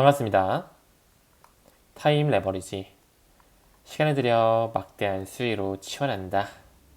반갑습니다. 타임 레버리지. 시간을 들여 막대한 수위로 치환한다.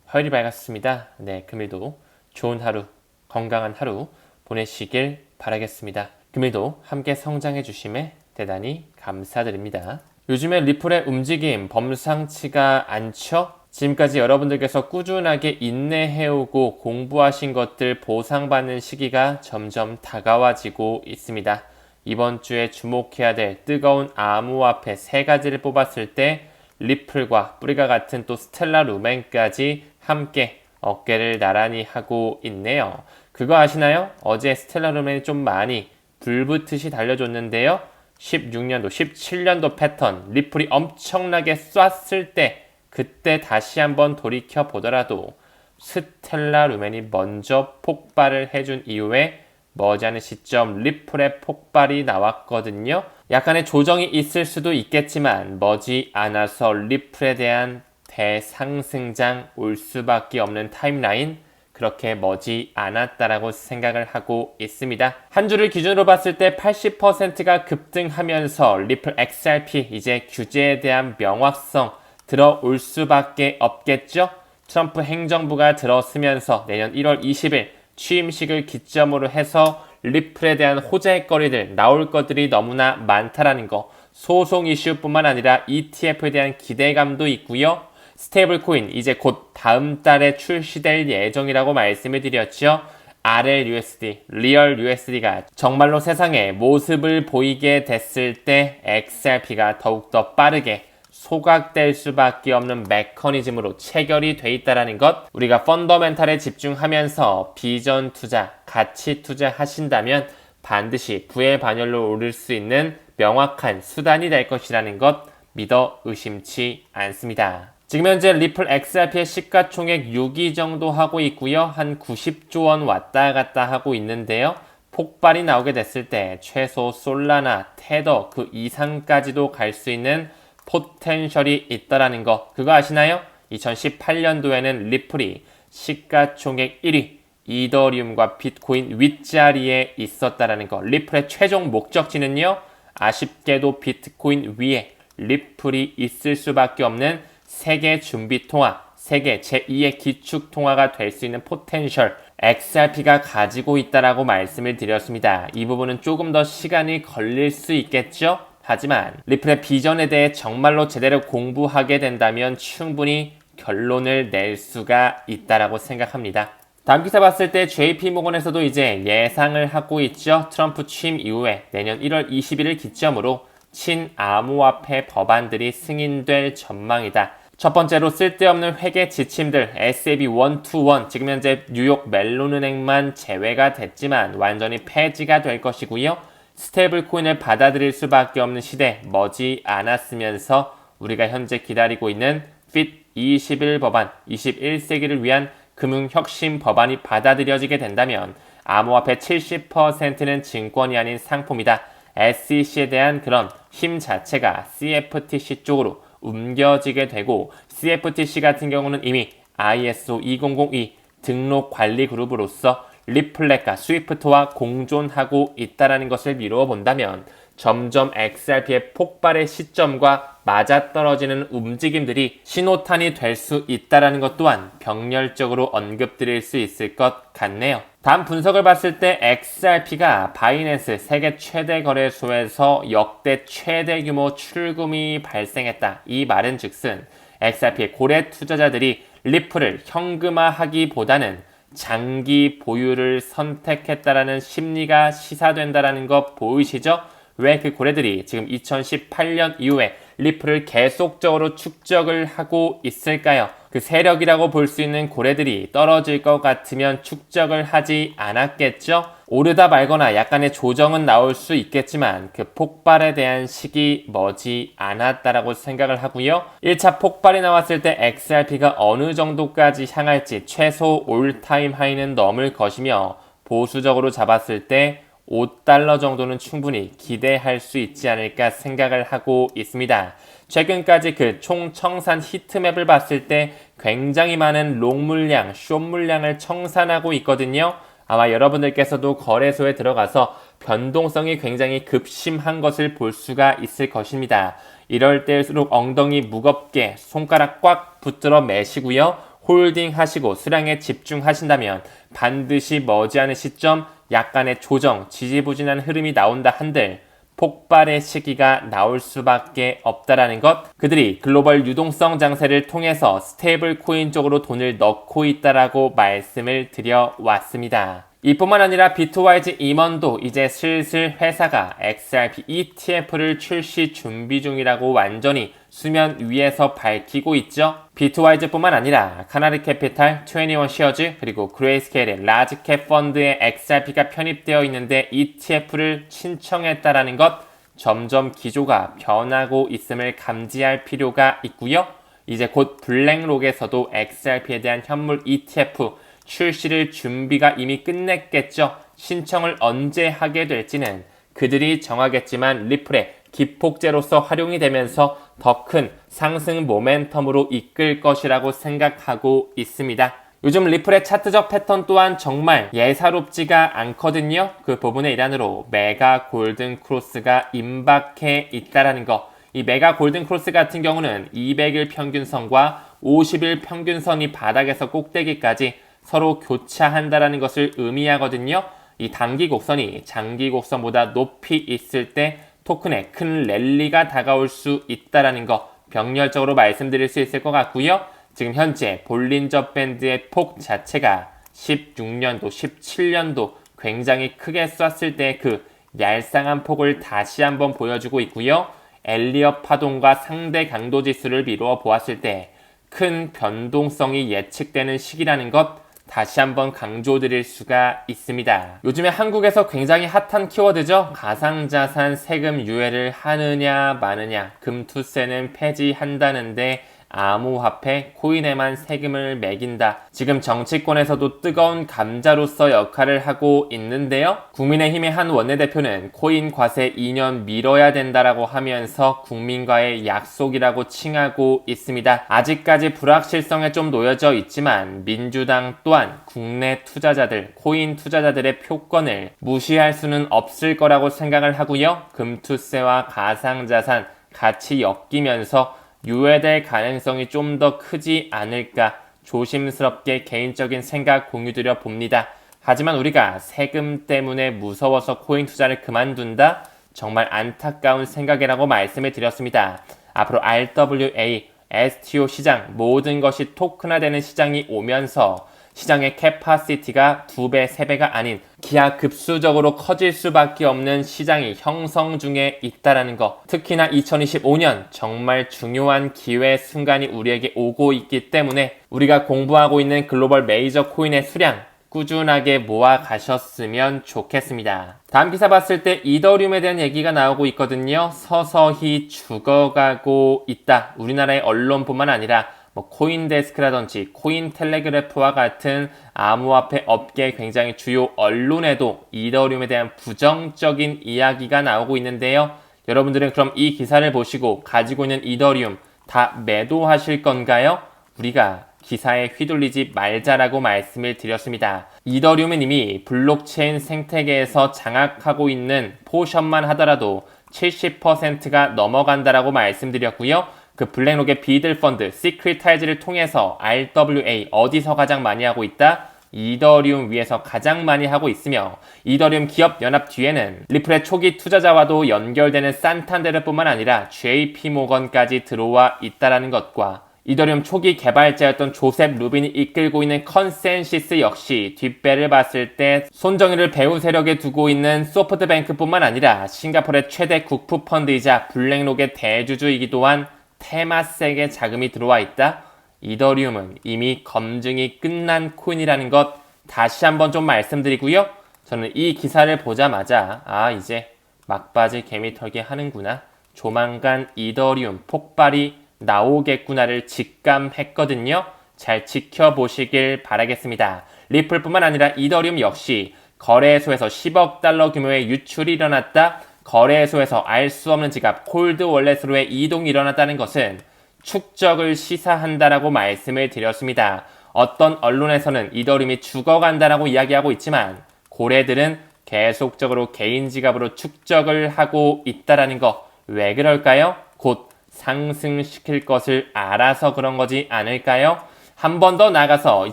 화요일이 밝았습니다. 네, 금일도 좋은 하루, 건강한 하루 보내시길 바라겠습니다. 금일도 함께 성장해 주심에 대단히 감사드립니다. 요즘에 리플의 움직임 범상치가 않죠? 지금까지 여러분들께서 꾸준하게 인내해오고 공부하신 것들 보상받는 시기가 점점 다가와지고 있습니다. 이번 주에 주목해야 될 뜨거운 암호화폐 세 가지를 뽑았을 때 리플과 뿌리가 같은 또 스텔라 루멘까지 함께 어깨를 나란히 하고 있네요. 그거 아시나요? 어제 스텔라 루멘이 좀 많이 불붙듯이 달려줬는데요. 16년도, 17년도 패턴 리플이 엄청나게 쐈을 때 그때 다시 한번 돌이켜 보더라도 스텔라 루멘이 먼저 폭발을 해준 이후에 머지않은 시점 리플의 폭발이 나왔거든요. 약간의 조정이 있을 수도 있겠지만 머지않아서 리플에 대한 대상승장 올 수밖에 없는 타임라인 그렇게 머지않았다라고 생각을 하고 있습니다. 한 주를 기준으로 봤을 때 80%가 급등하면서 리플 XRP 이제 규제에 대한 명확성 들어올 수밖에 없겠죠. 트럼프 행정부가 들어서면서 내년 1월 20일 취임식을 기점으로 해서 리플에 대한 호재거리들 나올 것들이 너무나 많다라는 거, 소송 이슈뿐만 아니라 ETF에 대한 기대감도 있고요. 스테이블 코인 이제 곧 다음 달에 출시될 예정이라고 말씀을 드렸죠. RLUSD, 리얼 USD가 정말로 세상에 모습을 보이게 됐을 때 XRP가 더욱더 빠르게 소각될 수밖에 없는 메커니즘으로 체결이 돼 있다는 것, 우리가 펀더멘탈에 집중하면서 비전 투자, 가치 투자 하신다면 반드시 부의 반열로 오를 수 있는 명확한 수단이 될 것이라는 것 믿어 의심치 않습니다. 지금 현재 리플 XRP의 시가총액 6위 정도 하고 있고요. 한 90조 원 왔다 갔다 하고 있는데요. 폭발이 나오게 됐을 때 최소 솔라나, 테더 그 이상까지도 갈 수 있는 포텐셜이 있다라는 거 그거 아시나요? 2018년도에는 리플이 시가총액 1위 이더리움과 비트코인 윗자리에 있었다라는 거. 리플의 최종 목적지는요. 아쉽게도 비트코인 위에 리플이 있을 수밖에 없는 세계 준비 통화, 세계 제2의 기축 통화가 될 수 있는 포텐셜 XRP가 가지고 있다라고 말씀을 드렸습니다. 이 부분은 조금 더 시간이 걸릴 수 있겠죠? 하지만 리플의 비전에 대해 정말로 제대로 공부하게 된다면 충분히 결론을 낼 수가 있다라고 생각합니다. 다음 기사 봤을 때 JP모건에서도 이제 예상을 하고 있죠. 트럼프 취임 이후에 내년 1월 20일을 기점으로 친암호화폐 법안들이 승인될 전망이다. 첫 번째로 쓸데없는 회계 지침들 SAB 121 지금 현재 뉴욕 멜론은행만 제외가 됐지만 완전히 폐지가 될 것이고요. 스테이블 코인을 받아들일 수밖에 없는 시대 머지않았으면서 우리가 현재 기다리고 있는 FIT 21 법안 21세기를 위한 금융혁신 법안이 받아들여지게 된다면 암호화폐 70%는 증권이 아닌 상품이다. SEC에 대한 그런 힘 자체가 CFTC 쪽으로 옮겨지게 되고 CFTC 같은 경우는 이미 ISO 2002 등록 관리 그룹으로서 리플렛과 스위프트와 공존하고 있다는 것을 미루어 본다면 점점 XRP의 폭발의 시점과 맞아떨어지는 움직임들이 신호탄이 될 수 있다는 것 또한 병렬적으로 언급드릴 수 있을 것 같네요. 다음 분석을 봤을 때 XRP가 바이낸스 세계 최대 거래소에서 역대 최대 규모 출금이 발생했다. 이 말은 즉슨 XRP의 고래 투자자들이 리플을 현금화하기보다는 장기 보유를 선택했다라는 심리가 시사된다라는 거 보이시죠? 왜 그 고래들이 지금 2018년 이후에 리플을 계속적으로 축적을 하고 있을까요? 그 세력이라고 볼 수 있는 고래들이 떨어질 것 같으면 축적을 하지 않았겠죠? 오르다 말거나 약간의 조정은 나올 수 있겠지만 그 폭발에 대한 시기 머지 않았다라고 생각을 하고요. 1차 폭발이 나왔을 때 XRP가 어느 정도까지 향할지 최소 올타임 하이는 넘을 것이며 보수적으로 잡았을 때 $5 정도는 충분히 기대할 수 있지 않을까 생각을 하고 있습니다. 최근까지 그 총 청산 히트맵을 봤을 때 굉장히 많은 롱 물량, 숏 물량을 청산하고 있거든요. 아마 여러분들께서도 거래소에 들어가서 변동성이 굉장히 급심한 것을 볼 수가 있을 것입니다. 이럴 때일수록 엉덩이 무겁게 손가락 꽉 붙들어 매시고요. 홀딩 하시고 수량에 집중하신다면 반드시 머지않은 시점 약간의 조정, 지지부진한 흐름이 나온다 한들 폭발의 시기가 나올 수밖에 없다라는 것, 그들이 글로벌 유동성 장세를 통해서 스테이블 코인 쪽으로 돈을 넣고 있다라고 말씀을 드려왔습니다. 이뿐만 아니라 비트와이즈 임원도 이제 슬슬 회사가 XRP ETF를 출시 준비 중이라고 완전히 수면 위에서 밝히고 있죠. 비트와이즈뿐만 아니라 카나리 캐피탈, 21 시어즈, 그리고 그레이스케일의 라지캡 펀드에 XRP가 편입되어 있는데 ETF를 신청했다라는 것, 점점 기조가 변하고 있음을 감지할 필요가 있고요. 이제 곧 블랙록에서도 XRP에 대한 현물 ETF 출시를 준비가 이미 끝냈겠죠. 신청을 언제 하게 될지는 그들이 정하겠지만 리플의 기폭제로서 활용이 되면서 더 큰 상승 모멘텀으로 이끌 것이라고 생각하고 있습니다. 요즘 리플의 차트적 패턴 또한 정말 예사롭지가 않거든요. 그 부분의 일환으로 메가 골든 크로스가 임박해 있다라는 거. 이 메가 골든 크로스 같은 경우는 200일 평균선과 50일 평균선이 바닥에서 꼭대기까지 서로 교차한다라는 것을 의미하거든요. 이 단기 곡선이 장기 곡선보다 높이 있을 때 토큰에 큰 랠리가 다가올 수 있다라는 거 병렬적으로 말씀드릴 수 있을 것 같고요. 지금 현재 볼린저 밴드의 폭 자체가 16년도, 17년도 굉장히 크게 쐈을 때 그 얄쌍한 폭을 다시 한번 보여주고 있고요. 엘리엇 파동과 상대 강도 지수를 미루어 보았을 때 큰 변동성이 예측되는 시기라는 것 다시 한번 강조드릴 수가 있습니다. 요즘에 한국에서 굉장히 핫한 키워드죠. 가상자산 세금 유예를 하느냐 마느냐, 금투세는 폐지한다는데 암호화폐, 코인에만 세금을 매긴다. 지금 정치권에서도 뜨거운 감자로서 역할을 하고 있는데요. 국민의힘의 한 원내대표는 코인 과세 2년 미뤄야 된다라고 하면서 국민과의 약속이라고 칭하고 있습니다. 아직까지 불확실성에 좀 놓여져 있지만 민주당 또한 국내 투자자들, 코인 투자자들의 표권을 무시할 수는 없을 거라고 생각을 하고요. 금투세와 가상자산 같이 엮이면서 유예될 가능성이 좀 더 크지 않을까 조심스럽게 개인적인 생각 공유드려 봅니다. 하지만 우리가 세금 때문에 무서워서 코인 투자를 그만둔다? 정말 안타까운 생각이라고 말씀을 드렸습니다. 앞으로 RWA, STO 시장 모든 것이 토큰화되는 시장이 오면서 시장의 캐파시티가 2배, 3배가 아닌 기하급수적으로 커질 수밖에 없는 시장이 형성 중에 있다라는 거. 특히나 2025년 정말 중요한 기회 순간이 우리에게 오고 있기 때문에 우리가 공부하고 있는 글로벌 메이저 코인의 수량 꾸준하게 모아 가셨으면 좋겠습니다. 다음 기사 봤을 때 이더리움에 대한 얘기가 나오고 있거든요. 서서히 죽어가고 있다. 우리나라의 언론뿐만 아니라 코인데스크라든지 코인텔레그래프와 같은 암호화폐 업계 굉장히 주요 언론에도 이더리움에 대한 부정적인 이야기가 나오고 있는데요. 여러분들은 그럼 이 기사를 보시고 가지고 있는 이더리움 다 매도하실 건가요? 우리가 기사에 휘둘리지 말자라고 말씀을 드렸습니다. 이더리움은 이미 블록체인 생태계에서 장악하고 있는 포션만 하더라도 70%가 넘어간다라고 말씀드렸고요. 그 블랙록의 비들 펀드, 시크릿타이즈를 통해서 RWA 어디서 가장 많이 하고 있다? 이더리움 위에서 가장 많이 하고 있으며 이더리움 기업 연합 뒤에는 리플의 초기 투자자와도 연결되는 산탄데르뿐만 아니라 JP모건까지 들어와 있다라는 것과 이더리움 초기 개발자였던 조셉 루빈이 이끌고 있는 컨센시스 역시 뒷배를 봤을 때 손정의를 배후 세력에 두고 있는 소프트뱅크뿐만 아니라 싱가포르의 최대 국부 펀드이자 블랙록의 대주주이기도 한 테마색의 자금이 들어와 있다. 이더리움은 이미 검증이 끝난 코인이라는 것 다시 한번 좀 말씀드리고요. 저는 이 기사를 보자마자 이제 막바지 개미털기 하는구나. 조만간 이더리움 폭발이 나오겠구나를 직감했거든요. 잘 지켜보시길 바라겠습니다. 리플뿐만 아니라 이더리움 역시 거래소에서 10억 달러 규모의 유출이 일어났다. 거래소에서 알 수 없는 지갑 콜드 월렛으로의 이동이 일어났다는 것은 축적을 시사한다라고 말씀을 드렸습니다. 어떤 언론에서는 이더리움이 죽어간다라고 이야기하고 있지만 고래들은 계속적으로 개인 지갑으로 축적을 하고 있다라는 거. 왜 그럴까요? 곧 상승시킬 것을 알아서 그런 거지 않을까요? 한 번 더 나가서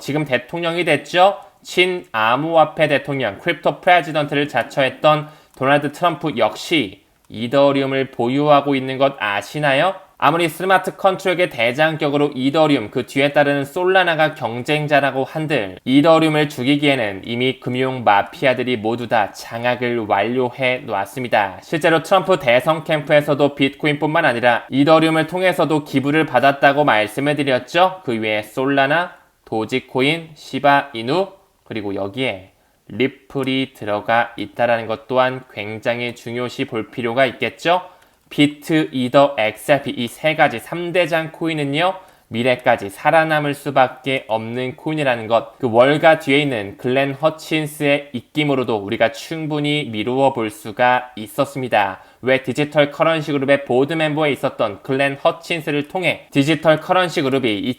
지금 대통령이 됐죠? 친암호화폐 대통령, 크립토 프레지던트를 자처했던 도널드 트럼프 역시 이더리움을 보유하고 있는 것 아시나요? 아무리 스마트 컨트롤의 대장격으로 이더리움 그 뒤에 따르는 솔라나가 경쟁자라고 한들 이더리움을 죽이기에는 이미 금융 마피아들이 모두 다 장악을 완료해 놓았습니다. 실제로 트럼프 대선 캠프에서도 비트코인뿐만 아니라 이더리움을 통해서도 기부를 받았다고 말씀을 드렸죠. 그 외에 솔라나, 도지코인, 시바이누 그리고 여기에 리플이 들어가 있다는 것 또한 굉장히 중요시 볼 필요가 있겠죠. 비트, 이더, XRP 이 세 가지 3대장 코인은요. 미래까지 살아남을 수밖에 없는 코인이라는 것. 그 월가 뒤에 있는 글렌 허친스의 입김으로도 우리가 충분히 미루어 볼 수가 있었습니다. 왜 디지털 커런시 그룹의 보드 멤버에 있었던 글렌 허친스를 통해 디지털 커런시 그룹이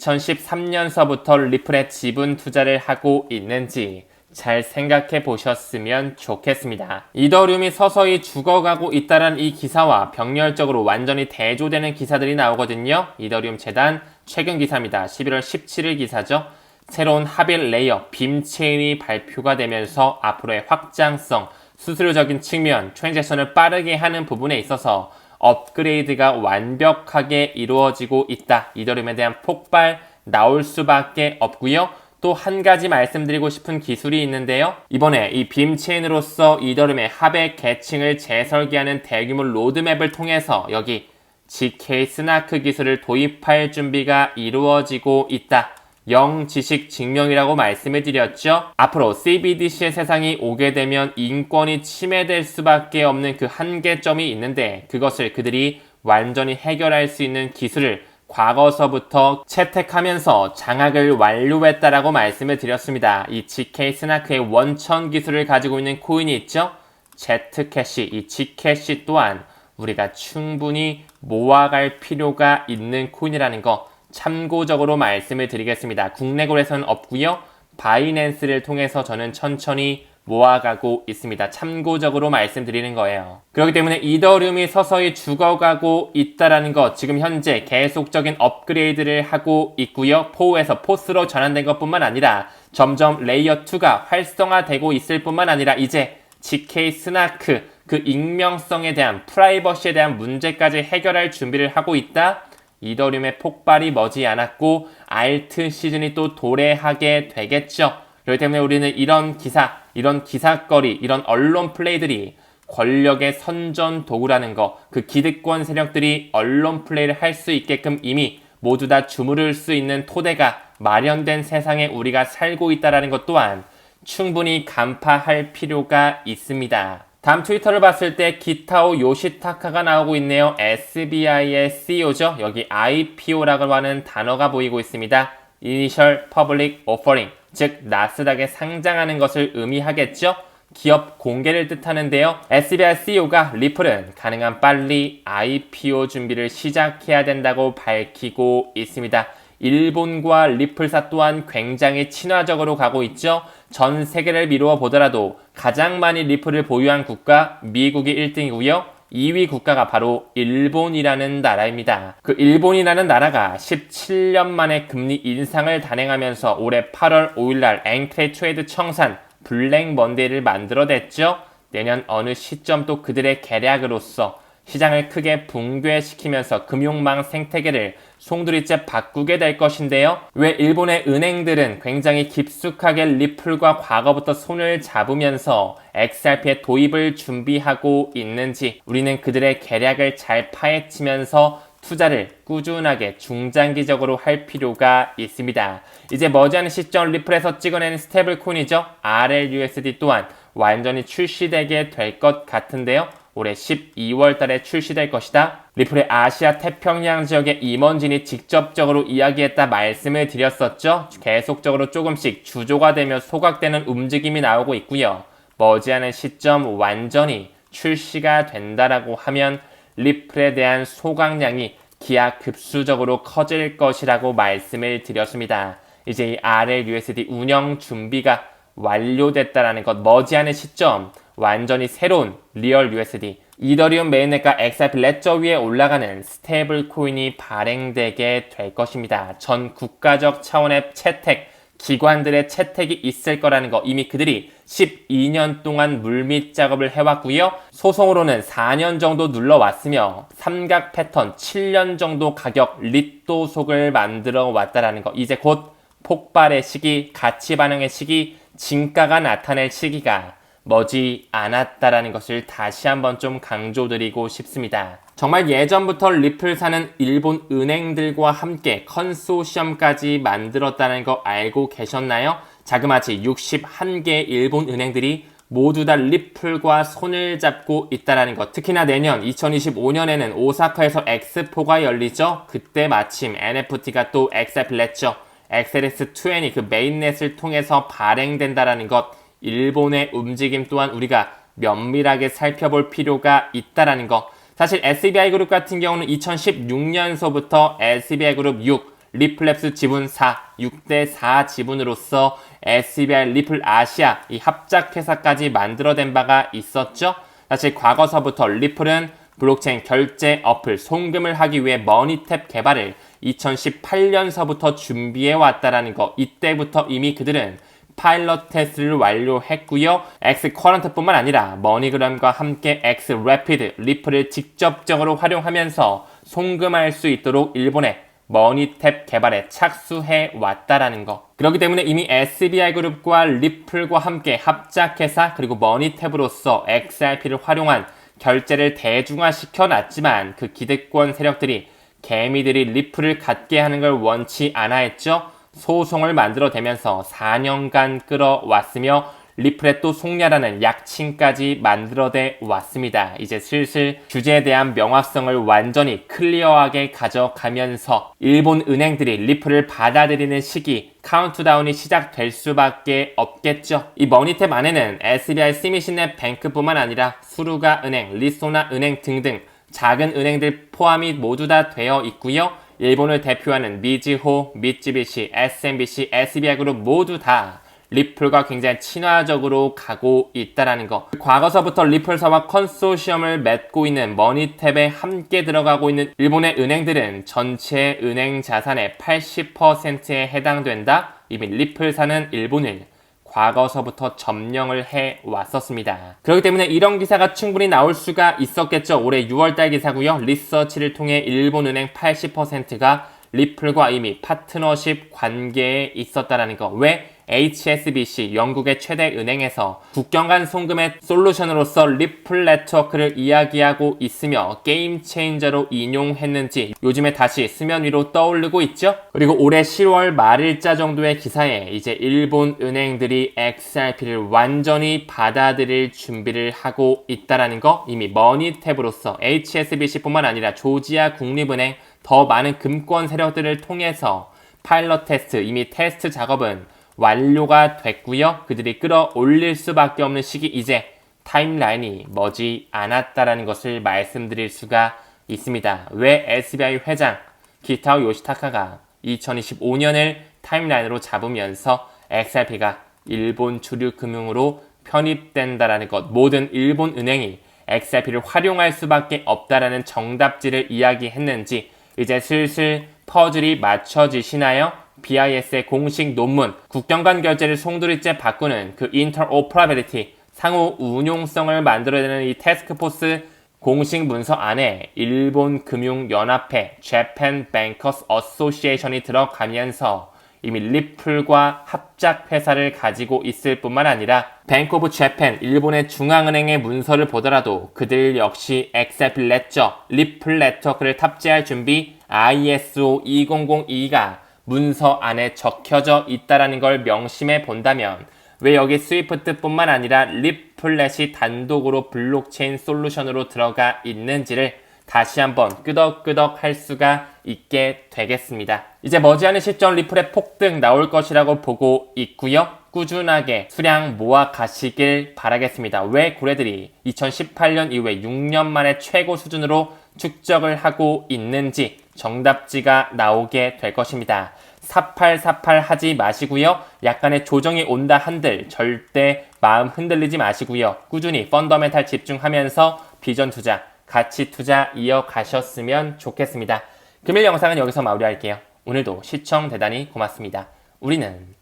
2013년서부터 리플에 지분 투자를 하고 있는지 잘 생각해 보셨으면 좋겠습니다. 이더리움이 서서히 죽어가고 있다는 이 기사와 병렬적으로 완전히 대조되는 기사들이 나오거든요. 이더리움 재단 최근 기사입니다. 11월 17일 기사죠. 새로운 하빌 레이어 빔체인이 발표가 되면서 앞으로의 확장성, 수수료적인 측면, 트랜잭션을 빠르게 하는 부분에 있어서 업그레이드가 완벽하게 이루어지고 있다. 이더리움에 대한 폭발 나올 수밖에 없고요. 또 한 가지 말씀드리고 싶은 기술이 있는데요. 이번에 이 빔체인으로서 이더리움의 하백 계층을 재설계하는 대규모 로드맵을 통해서 여기 GK 스나크 기술을 도입할 준비가 이루어지고 있다. 영지식 증명이라고 말씀을 드렸죠. 앞으로 CBDC의 세상이 오게 되면 인권이 침해될 수밖에 없는 그 한계점이 있는데 그것을 그들이 완전히 해결할 수 있는 기술을 과거서부터 채택하면서 장악을 완료했다라고 말씀을 드렸습니다. 이 GK 스나크의 원천 기술을 가지고 있는 코인이 있죠. Z캐시, 이 G캐시 또한 우리가 충분히 모아갈 필요가 있는 코인이라는 거 참고적으로 말씀을 드리겠습니다. 국내 거래소는 없고요. 바이낸스를 통해서 저는 천천히 모아가고 있습니다. 참고적으로 말씀드리는 거예요. 그렇기 때문에 이더리움이 서서히 죽어가고 있다라는 것 지금 현재 계속적인 업그레이드를 하고 있고요. 포에서 포스로 전환된 것뿐만 아니라 점점 레이어 2가 활성화되고 있을 뿐만 아니라 이제 GK 스나크 그 익명성에 대한 프라이버시에 대한 문제까지 해결할 준비를 하고 있다. 이더리움의 폭발이 머지않았고 알트 시즌이 또 도래하게 되겠죠. 그렇기 때문에 우리는 이런 기사, 이런 기사거리, 이런 언론 플레이들이 권력의 선전 도구라는 거, 그 기득권 세력들이 언론 플레이를 할 수 있게끔 이미 모두 다 주무를 수 있는 토대가 마련된 세상에 우리가 살고 있다는 것 또한 충분히 간파할 필요가 있습니다. 다음 트위터를 봤을 때 기타오 요시타카가 나오고 있네요. SBI의 CEO죠. 여기 IPO라고 하는 단어가 보이고 있습니다. Initial Public Offering, 즉 나스닥에 상장하는 것을 의미하겠죠. 기업 공개를 뜻하는데요. SBI CEO가 리플은 가능한 빨리 IPO 준비를 시작해야 된다고 밝히고 있습니다. 일본과 리플사 또한 굉장히 친화적으로 가고 있죠. 전 세계를 미루어 보더라도 가장 많이 리플을 보유한 국가 미국이 1등이고요. 2위 국가가 바로 일본이라는 나라입니다. 그 일본이라는 나라가 17년 만에 금리 인상을 단행하면서 올해 8월 5일날 앵크레 트레이드 청산 블랙 먼데이를 만들어냈죠. 내년 어느 시점 또 그들의 계략으로서 시장을 크게 붕괴시키면서 금융망 생태계를 송두리째 바꾸게 될 것인데요. 왜 일본의 은행들은 굉장히 깊숙하게 리플과 과거부터 손을 잡으면서 XRP의 도입을 준비하고 있는지 우리는 그들의 계략을 잘 파헤치면서 투자를 꾸준하게 중장기적으로 할 필요가 있습니다. 이제 머지않은 시점 리플에서 찍어낸 스테이블 코인이죠. RLUSD 또한 완전히 출시되게 될 것 같은데요. 올해 12월 달에 출시될 것이다. 리플의 아시아 태평양 지역의 임원진이 직접적으로 이야기했다 말씀을 드렸었죠. 계속적으로 조금씩 주조가 되며 소각되는 움직임이 나오고 있고요. 머지않은 시점 완전히 출시가 된다라고 하면 리플에 대한 소각량이 기하급수적으로 커질 것이라고 말씀을 드렸습니다. 이제 이 RLUSD 운영 준비가 완료됐다라는 것, 머지않은 시점 완전히 새로운 리얼 USD, 이더리움 메인넷과 XRP 레저 위에 올라가는 스테이블 코인이 발행되게 될 것입니다. 전 국가적 차원의 채택, 기관들의 채택이 있을 거라는 거 이미 그들이 12년 동안 물밑 작업을 해왔고요. 소송으로는 4년 정도 눌러왔으며 삼각 패턴 7년 정도 가격 릿도속을 만들어 왔다라는 거, 이제 곧 폭발의 시기, 가치 반영의 시기, 진가가 나타낼 시기가 머지 않았다라는 것을 다시 한번 좀 강조드리고 싶습니다. 정말 예전부터 리플사는 일본 은행들과 함께 컨소시엄까지 만들었다는 거 알고 계셨나요? 자그마치 61개의 일본 은행들이 모두 다 리플과 손을 잡고 있다는 것. 특히나 내년 2025년에는 오사카에서 엑스포가 열리죠. 그때 마침 NFT가 또 XRP 레저, XLS20 그 메인넷을 통해서 발행된다는 것. 일본의 움직임 또한 우리가 면밀하게 살펴볼 필요가 있다는 것. 사실 SBI 그룹 같은 경우는 2016년서부터 SBI 그룹 6, 리플랩스 지분 4, 6대4 지분으로서 SBI 리플 아시아 이 합작회사까지 만들어낸 바가 있었죠. 사실 과거서부터 리플은 블록체인 결제 어플 송금을 하기 위해 머니탭 개발을 2018년서부터 준비해 왔다라는 거. 이때부터 이미 그들은 파일럿 테스트를 완료했고요. X 커런트뿐만 아니라 머니그램과 함께 X 래피드 리플을 직접적으로 활용하면서 송금할 수 있도록 일본의 머니탭 개발에 착수해 왔다라는 거. 그렇기 때문에 이미 SBI 그룹과 리플과 함께 합작회사 그리고 머니탭으로서 XRP를 활용한 결제를 대중화시켜 놨지만 그 기득권 세력들이 개미들이 리플을 갖게 하는 걸 원치 않아 했죠. 소송을 만들어대면서 4년간 끌어왔으며 리플의 또 속냐라는 약칭까지 만들어대 왔습니다. 이제 슬슬 규제에 대한 명확성을 완전히 클리어하게 가져가면서 일본 은행들이 리플을 받아들이는 시기 카운트다운이 시작될 수밖에 없겠죠. 이 머니탭 안에는 SBI 스미시넷 뱅크뿐만 아니라 수루가 은행, 리소나 은행 등등 작은 은행들 포함이 모두 다 되어 있고요. 일본을 대표하는 미즈호, 미쯔비시, SMBC, SBI 그룹 모두 다 리플과 굉장히 친화적으로 가고 있다는 거. 과거서부터 리플사와 컨소시엄을 맺고 있는 머니탭에 함께 들어가고 있는 일본의 은행들은 전체 은행 자산의 80%에 해당된다. 이미 리플사는 일본을 과거서부터 점령을 해 왔었습니다. 그렇기 때문에 이런 기사가 충분히 나올 수가 있었겠죠. 올해 6월달 기사고요. 리서치를 통해 일본은행 80%가 리플과 이미 파트너십 관계에 있었다는 거. 왜? HSBC, 영국의 최대 은행에서 국경 간 송금의 솔루션으로서 리플 네트워크를 이야기하고 있으며 게임 체인저로 인용했는지 요즘에 다시 수면 위로 떠오르고 있죠. 그리고 올해 10월 말일자 정도의 기사에 이제 일본 은행들이 XRP를 완전히 받아들일 준비를 하고 있다는 거. 이미 머니탭으로서 HSBC뿐만 아니라 조지아 국립은행 더 많은 금권 세력들을 통해서 파일럿 테스트, 이미 테스트 작업은 완료가 됐고요. 그들이 끌어올릴 수밖에 없는 시기, 이제 타임라인이 머지 않았다라는 것을 말씀드릴 수가 있습니다. 왜 SBI 회장 기타오 요시타카가 2025년을 타임라인으로 잡으면서 XRP가 일본 주류 금융으로 편입된다라는 것, 모든 일본 은행이 XRP를 활용할 수밖에 없다라는 정답지를 이야기했는지 이제 슬슬 퍼즐이 맞춰지시나요? BIS의 공식 논문, 국경 간 결제를 송두리째 바꾸는 그 interoperability, 상호 운용성을 만들어내는 이 태스크포스 공식 문서 안에 일본 금융연합회 Japan Bankers Association이 들어가면서 이미 리플과 합작 회사를 가지고 있을 뿐만 아니라 뱅크 오브 재팬, 일본의 중앙은행의 문서를 보더라도 그들 역시 XRP 레저, 리플 네트워크를 탑재할 준비 ISO 2002가 문서 안에 적혀져 있다는 걸 명심해 본다면 왜 여기 스위프트뿐만 아니라 리플렛이 단독으로 블록체인 솔루션으로 들어가 있는지를 다시 한번 끄덕끄덕 할 수가 있게 되겠습니다. 이제 머지않은 시점 리플의 폭등 나올 것이라고 보고 있고요. 꾸준하게 수량 모아 가시길 바라겠습니다. 왜 고래들이 2018년 이후에 6년 만에 최고 수준으로 축적을 하고 있는지 정답지가 나오게 될 것입니다. 사팔사팔 하지 마시고요. 약간의 조정이 온다 한들 절대 마음 흔들리지 마시고요. 꾸준히 펀더멘탈 집중하면서 비전 투자, 가치 투자 이어가셨으면 좋겠습니다. 금일 영상은 여기서 마무리할게요. 오늘도 시청 대단히 고맙습니다. 우리는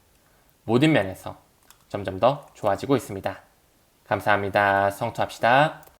모든 면에서 점점 더 좋아지고 있습니다. 감사합니다. 성투합시다.